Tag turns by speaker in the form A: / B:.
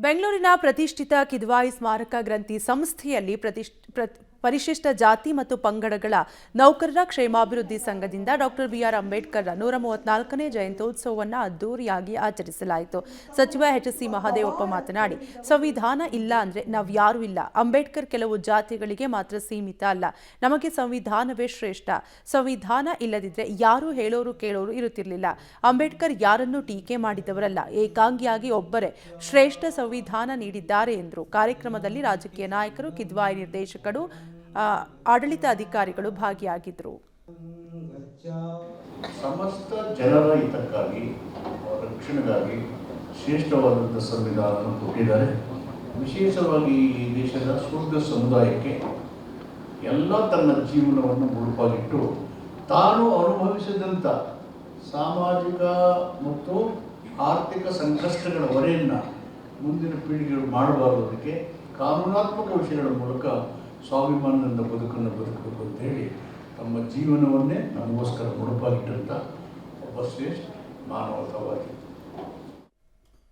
A: ಬೆಂಗಳೂರಿನ ಪ್ರತಿಷ್ಠಿತ ಕಿದ್ವಾಯಿ ಸ್ಮಾರಕ ಗ್ರಂಥಿ ಸಂಸ್ಥೆಯಲ್ಲಿ ಪರಿಶಿಷ್ಟ ಜಾತಿ ಮತ್ತು ಪಂಗಡಗಳ ನೌಕರರ ಕ್ಷೇಮಾಭಿವೃದ್ಧಿ ಸಂಘದಿಂದ ಡಾಕ್ಟರ್ ಬಿಆರ್ ಅಂಬೇಡ್ಕರ್ 134ನೇ ಜಯಂತ್ಯೋತ್ಸವವನ್ನು ಅದ್ದೂರಿಯಾಗಿ ಆಚರಿಸಲಾಯಿತು. ಸಚಿವ ಎಚ್.ಸಿ. ಮಹದೇವಪ್ಪ ಮಾತನಾಡಿ, ಸಂವಿಧಾನ ಇಲ್ಲ ಅಂದ್ರೆ ನಾವ್ಯಾರೂ ಇಲ್ಲ. ಅಂಬೇಡ್ಕರ್ ಕೆಲವು ಜಾತಿಗಳಿಗೆ ಮಾತ್ರ ಸೀಮಿತ ಅಲ್ಲ. ನಮಗೆ ಸಂವಿಧಾನವೇ ಶ್ರೇಷ್ಠ. ಸಂವಿಧಾನ ಇಲ್ಲದಿದ್ರೆ ಯಾರು ಹೇಳೋರು ಕೇಳೋರು ಇರುತ್ತಿರಲಿಲ್ಲ. ಅಂಬೇಡ್ಕರ್ ಯಾರನ್ನೂ ಟೀಕೆ ಮಾಡಿದವರಲ್ಲ. ಏಕಾಂಗಿಯಾಗಿ ಒಬ್ಬರೇ ಶ್ರೇಷ್ಠ ಸಂವಿಧಾನ ನೀಡಿದ್ದಾರೆ ಎಂದರು. ಕಾರ್ಯಕ್ರಮದಲ್ಲಿ ರಾಜಕೀಯ ನಾಯಕರು, ಕಿದ್ವಾಯಿ ನಿರ್ದೇಶಕರು, ಆಡಳಿತ ಅಧಿಕಾರಿಗಳು ಭಾಗಿಯಾಗಿದ್ದರು.
B: ಸಮಸ್ತ ಜನರ ಹಿತಕ್ಕಾಗಿ ರಕ್ಷಣೆಗಾಗಿ ಶ್ರೇಷ್ಠವಾದಂಥ ಸಂವಿಧಾನವನ್ನು ಕೊಟ್ಟಿದ್ದಾರೆ. ವಿಶೇಷವಾಗಿ ಈ ದೇಶದ ಶೂದ್ರ ಸಮುದಾಯಕ್ಕೆ ಎಲ್ಲ ತನ್ನ ಜೀವನವನ್ನು ಮುಡುಪಾಗಿಟ್ಟು ತಾನು ಅನುಭವಿಸಿದಂಥ ಸಾಮಾಜಿಕ ಮತ್ತು ಆರ್ಥಿಕ ಸಂಕಷ್ಟಗಳ ಹೊರೆಯನ್ನು ಮುಂದಿನ ಪೀಳಿಗೆಗಳು ಮಾಡಬಾರದಕ್ಕೆ ಕಾನೂನಾತ್ಮಕ ವಿಷಯಗಳ ಮೂಲಕ ಸ್ವಾಭಿಮಾನದಿಂದ ಬದುಕನ್ನು ಬದುಕಬೇಕು ಅಂತೇಳಿ ತಮ್ಮ ಜೀವನವನ್ನೇ ನಮಗೋಸ್ಕರ ಮುಡುಪಾಗಿಟ್ಟಂಥ ಒಬ್ಬ ಶ್ರೇಷ್ಠ ಮಾನವತಾವಾದಿ.